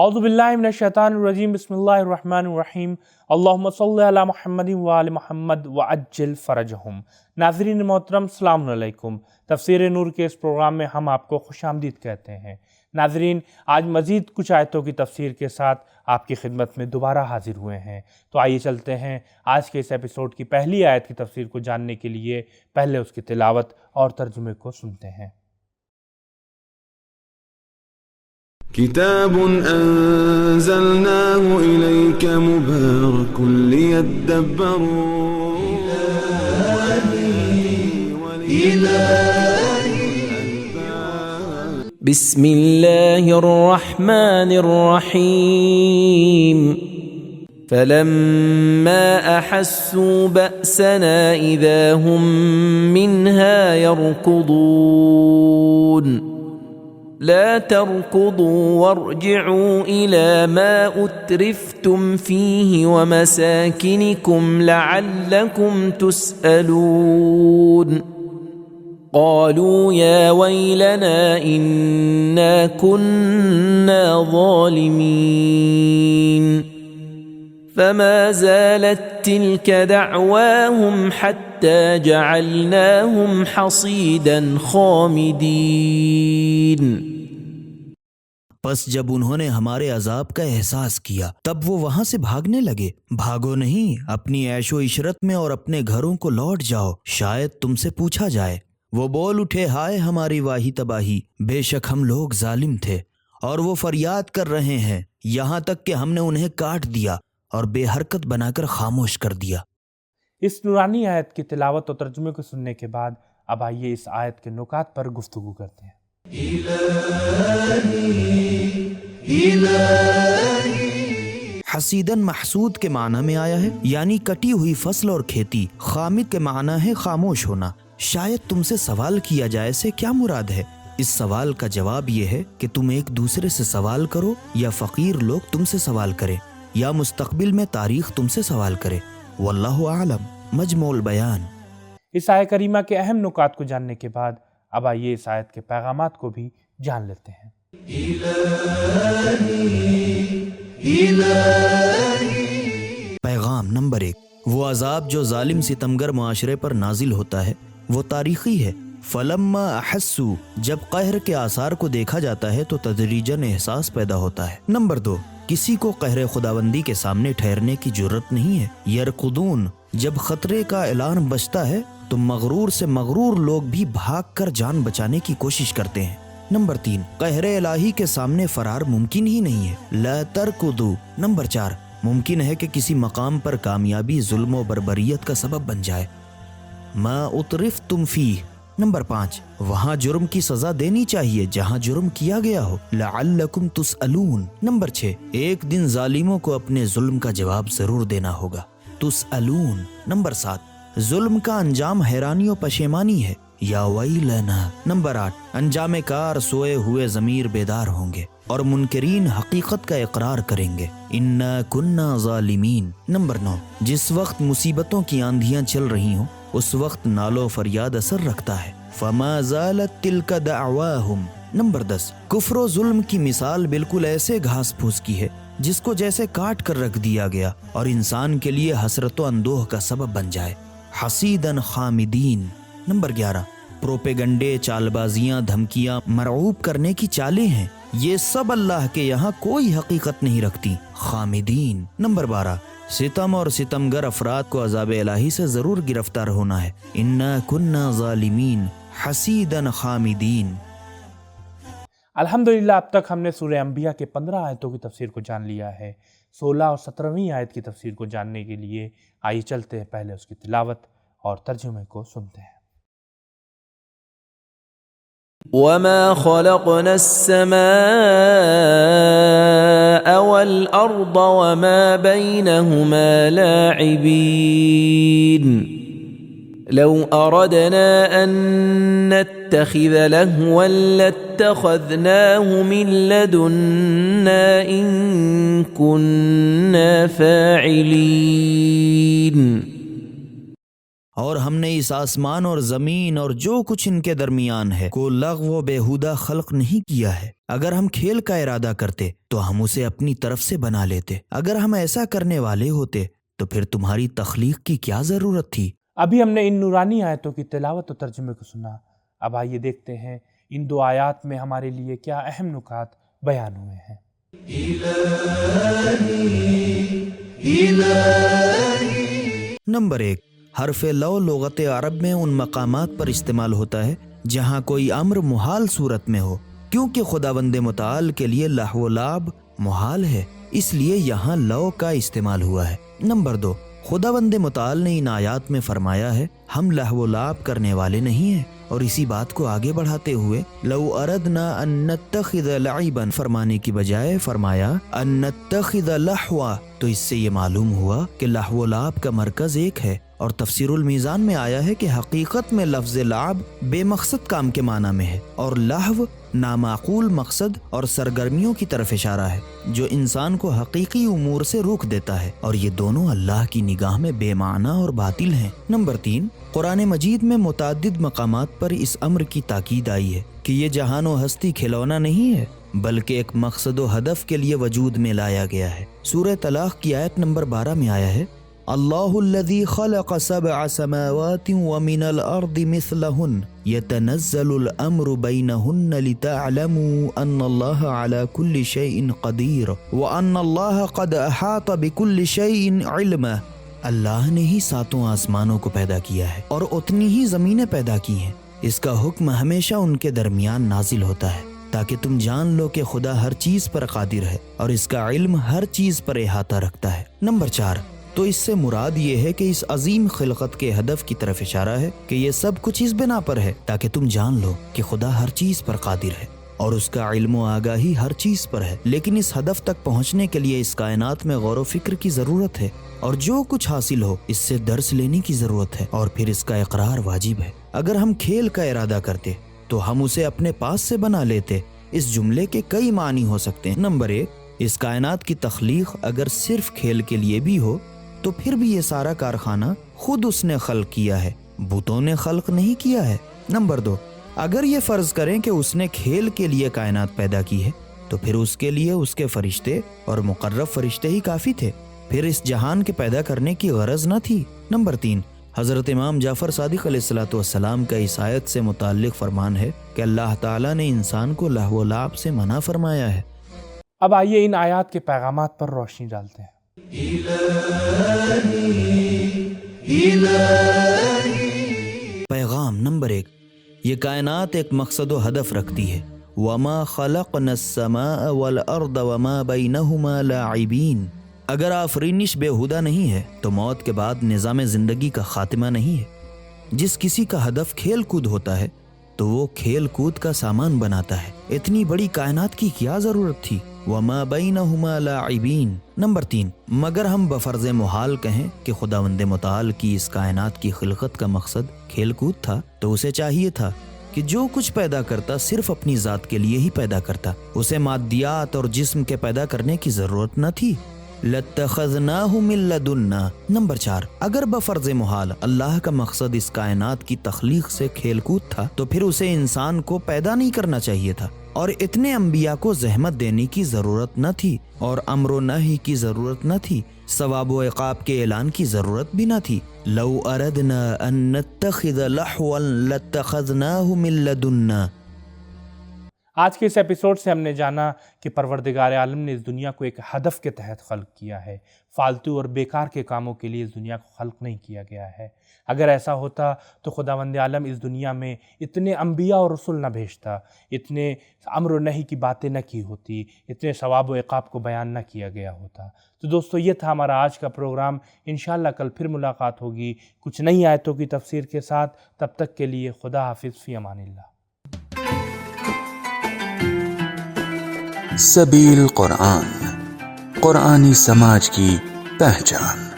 اعوذ باللہ من الشیطان الرجیم بسم اللہ الرحمن الرحیم اللہم صلی علی محمد وآل محمد وعجل فرجہم۔ ناظرین محترم السلام علیکم۔ تفسیر نور کے اس پروگرام میں ہم آپ کو خوش آمدید کہتے ہیں۔ ناظرین، آج مزید کچھ آیتوں کی تفسیر کے ساتھ آپ کی خدمت میں دوبارہ حاضر ہوئے ہیں، تو آئیے چلتے ہیں آج کے اس ایپیسوڈ کی پہلی آیت کی تفسیر کو جاننے کے لیے پہلے اس کی تلاوت اور ترجمے کو سنتے ہیں۔ كتاب أنزلناه إليك مبارك ليدبروا بسم الله الرحمن الرحيم فلما أحسوا بأسنا إذا هم منها يركضون لا تركضوا وارجعوا إلى ما أترفتم فيه ومساكنكم لعلكم تسألون قالوا يا ويلنا إنا كنا ظالمين فما زالت تلك دعواهم حتى جعلناهم حصيدا خامدين۔ پس جب انہوں نے ہمارے عذاب کا احساس کیا تب وہ وہاں سے بھاگنے لگے۔ بھاگو نہیں، اپنی عیش و عشرت میں اور اپنے گھروں کو لوٹ جاؤ، شاید تم سے پوچھا جائے۔ وہ بول اٹھے، ہائے ہماری واہی تباہی، بے شک ہم لوگ ظالم تھے۔ اور وہ فریاد کر رہے ہیں یہاں تک کہ ہم نے انہیں کاٹ دیا اور بے حرکت بنا کر خاموش کر دیا۔ اس نورانی آیت کی تلاوت و ترجمے کو سننے کے بعد اب آئیے اس آیت کے نکات پر گفتگو کرتے ہیں۔ حسیدن محسود کے معنی میں آیا ہے، یعنی کٹی ہوئی فصل اور کھیتی۔ خامد کے معنی ہے خاموش ہونا۔ شاید تم سے سوال کیا جائے سے کیا مراد ہے؟ اس سوال کا جواب یہ ہے کہ تم ایک دوسرے سے سوال کرو، یا فقیر لوگ تم سے سوال کریں، یا مستقبل میں تاریخ تم سے سوال کرے۔ واللہ اعلم۔ مجموع البیان۔ اس آیت کریمہ کے اہم نکات کو جاننے کے بعد اب آئیے اس آیت کے پیغامات کو بھی جان لیتے ہیں۔ پیغام نمبر 1، وہ عذاب جو ظالم ستمگر معاشرے پر نازل ہوتا ہے وہ تاریخی ہے۔ فلما احسوا، جب قہر کے آثار کو دیکھا جاتا ہے تو تدریجاً احساس پیدا ہوتا ہے۔ نمبر 2، کسی کو قہر خداوندی کے سامنے ٹھہرنے کی جرت نہیں ہے۔ یرقدون، جب خطرے کا اعلان بجتا ہے تو مغرور سے مغرور لوگ بھی بھاگ کر جان بچانے کی کوشش کرتے ہیں۔ نمبر 3، قہر الہی کے سامنے فرار ممکن ہی نہیں ہے۔ لا ترکضوا۔ نمبر 4، ممکن ہے کہ کسی مقام پر کامیابی ظلم و بربریت کا سبب بن جائے۔ ما اترفتم فیہ۔ نمبر 5، وہاں جرم کی سزا دینی چاہیے جہاں جرم کیا گیا ہو۔ لعلکم تسألون۔ نمبر 6، ایک دن ظالموں کو اپنے ظلم کا جواب ضرور دینا ہوگا۔ تسألون۔ نمبر 7، ظلم کا انجام حیرانی و پشیمانی ہے۔ یا ویلنا۔ نمبر 8، انجام کار سوئے ہوئے ضمیر بیدار ہوں گے اور منکرین حقیقت کا اقرار کریں گے، انا کننا ظالمین۔ نمبر 9، جس وقت مصیبتوں کی آندھیاں چل رہی ہوں اس وقت نالو فریاد اثر رکھتا ہے۔ فما زالت تلک دعواہم۔ نمبر 10، کفر و ظلم کی مثال بالکل ایسے گھاس پھوس کی ہے جس کو جیسے کاٹ کر رکھ دیا گیا اور انسان کے لیے حسرت و اندوہ کا سبب بن جائے۔ حسیدن خامدین۔ نمبر 11، پروپیگنڈے، چال بازیاں، دھمکیاں، مرعوب کرنے کی چالیں ہیں، یہ سب اللہ کے یہاں کوئی حقیقت نہیں رکھتی۔ خامدین۔ نمبر 12، ستم اور ستمگر افراد کو عذاب الہی سے ضرور گرفتار ہونا ہے۔ انا کننا ظالمین حسیدن خامدین۔ الحمدللہ، اب تک ہم نے سورہ انبیاء کے 15 آیتوں کی تفسیر کو جان لیا ہے۔ 16 اور 17ویں آیت کی تفسیر کو جاننے کے لیے آئیے چلتے ہیں پہلے اس کی تلاوت اور ترجمے کو سنتے ہیں۔ وما خلقنا السماء والأرض وما بينهما لاعبين لو أردنا أن نتخذ لهوا لاتخذناه من لدنا إن كنا فاعلين۔ اور ہم نے اس آسمان اور زمین اور جو کچھ ان کے درمیان ہے کو لغو و بیہودہ خلق نہیں کیا ہے۔ اگر ہم کھیل کا ارادہ کرتے تو ہم اسے اپنی طرف سے بنا لیتے۔ اگر ہم ایسا کرنے والے ہوتے تو پھر تمہاری تخلیق کی کیا ضرورت تھی؟ ابھی ہم نے ان نورانی آیتوں کی تلاوت و ترجمے کو سنا، اب آئیے دیکھتے ہیں ان 2 آیات میں ہمارے لیے کیا اہم نکات بیان ہوئے ہیں۔ نمبر 1، حرف لو لغت عرب میں ان مقامات پر استعمال ہوتا ہے جہاں کوئی امر محال صورت میں ہو، کیونکہ خداوند متعال کے لیے لہو و لعب محال ہے، اس لیے یہاں لو کا استعمال ہوا ہے۔ نمبر 2، خداوند متعال نے ان آیات میں فرمایا ہے ہم لہو و لعب کرنے والے نہیں ہیں، اور اسی بات کو آگے بڑھاتے ہوئے لو اردنا ان نتخذ لعبا فرمانے کی بجائے فرمایا ان نتخذ لہوا، تو اس سے یہ معلوم ہوا کہ لہو و لعب کا مرکز ایک ہے، اور تفسیر المیزان میں آیا ہے کہ حقیقت میں لفظ لعب بے مقصد کام کے معنی میں ہے، اور لہو نامعقول مقصد اور سرگرمیوں کی طرف اشارہ ہے جو انسان کو حقیقی امور سے روک دیتا ہے، اور یہ دونوں اللہ کی نگاہ میں بے معنی اور باطل ہیں۔ نمبر 3، قرآن مجید میں متعدد مقامات پر اس امر کی تاکید آئی ہے کہ یہ جہان و ہستی کھلونا نہیں ہے بلکہ ایک مقصد و ہدف کے لیے وجود میں لایا گیا ہے۔ سورہ طلاق کی آیت نمبر 12 میں آیا ہے اللہ الذی خلق 7 سماوات ومن الارض مثلہن یتنزل الامر بینہن لتعلموا ان اللہ علی کل شیء قدیر وان اللہ قد احاط بکل شیء علما۔ اللہ نے ہی 7 آسمانوں کو پیدا کیا ہے اور اتنی ہی زمینیں پیدا کی ہیں، اس کا حکم ہمیشہ ان کے درمیان نازل ہوتا ہے تاکہ تم جان لو کہ خدا ہر چیز پر قادر ہے اور اس کا علم ہر چیز پر احاطہ رکھتا ہے۔ نمبر 4، تو اس سے مراد یہ ہے کہ اس عظیم خلقت کے ہدف کی طرف اشارہ ہے کہ یہ سب کچھ اس بنا پر ہے تاکہ تم جان لو کہ خدا ہر چیز پر قادر ہے اور اس کا علم و آگاہی ہر چیز پر ہے، لیکن اس ہدف تک پہنچنے کے لیے اس کائنات میں غور و فکر کی ضرورت ہے، اور جو کچھ حاصل ہو اس سے درس لینے کی ضرورت ہے، اور پھر اس کا اقرار واجب ہے۔ اگر ہم کھیل کا ارادہ کرتے تو ہم اسے اپنے پاس سے بنا لیتے۔ اس جملے کے کئی معنی ہو سکتے ہیں۔ نمبر 1، اس کائنات کی تخلیق اگر صرف کھیل کے لیے بھی ہو تو پھر بھی یہ سارا کارخانہ خود اس نے خلق کیا ہے، بتوں نے خلق نہیں کیا ہے۔ نمبر 2، اگر یہ فرض کریں کہ اس نے کھیل کے لیے کائنات پیدا کی ہے تو پھر اس کے لیے اس کے فرشتے اور مقرب فرشتے ہی کافی تھے، پھر اس جہان کے پیدا کرنے کی غرض نہ تھی۔ نمبر 3، حضرت امام جعفر صادق علیہ السلام کا اس آیت سے متعلق فرمان ہے کہ اللہ تعالیٰ نے انسان کو لہو و لعب سے منع فرمایا ہے۔ اب آئیے ان آیات کے پیغامات پر روشنی ڈالتے ہیں۔ پیغام نمبر 1، یہ کائنات ایک مقصد و ہدف رکھتی ہے۔ وما خلقنا السماء والارض وما بینہما لاعبین، اگر آفرینش بےہودہ نہیں ہے تو موت کے بعد نظام زندگی کا خاتمہ نہیں ہے۔ جس کسی کا ہدف کھیل کود ہوتا ہے تو وہ کھیل کود کا سامان بناتا ہے، اتنی بڑی کائنات کی کیا ضرورت تھی؟ وما بینہما لاعبین۔ نمبر 3، مگر ہم بفرض محال کہیں کہ خداوند متعال کی اس کائنات کی خلقت کا مقصد کھیل کود تھا تو اسے چاہیے تھا کہ جو کچھ پیدا کرتا صرف اپنی ذات کے لیے ہی پیدا کرتا، اسے مادیات اور جسم کے پیدا کرنے کی ضرورت نہ تھی۔ لَاتَّخَذْنَاهُ مِن لَّدُنَّا۔ نمبر 4، اگر بفرض محال اللہ کا مقصد اس کائنات کی تخلیق سے کھیل کود تھا تو پھر اسے انسان کو پیدا نہیں کرنا چاہیے تھا، اور اتنے انبیاء کو زحمت دینے کی ضرورت نہ تھی، اور امر و نہی کی ضرورت نہ تھی، ثواب و عقاب کے اعلان کی ضرورت بھی نہ تھی۔ لو اردنا ان نتخذ لہوا لاتخذناہ من لدنا۔ آج کے اس ایپیسوڈ سے ہم نے جانا کہ پروردگار عالم نے اس دنیا کو ایک ہدف کے تحت خلق کیا ہے، فالتو اور بیکار کے کاموں کے لیے اس دنیا کو خلق نہیں کیا گیا ہے۔ اگر ایسا ہوتا تو خداوند عالم اس دنیا میں اتنے انبیاء اور رسول نہ بھیجتا، اتنے امر و نہی کی باتیں نہ کی ہوتی، اتنے ثواب و عقاب کو بیان نہ کیا گیا ہوتا۔ تو دوستو، یہ تھا ہمارا آج کا پروگرام۔ انشاءاللہ کل پھر ملاقات ہوگی کچھ نئی آیتوں کی تفسیر کے ساتھ۔ تب تک کے لیے خدا حافظ، فی امان اللہ۔ سبیل قرآن، قرآنی سماج کی پہچان۔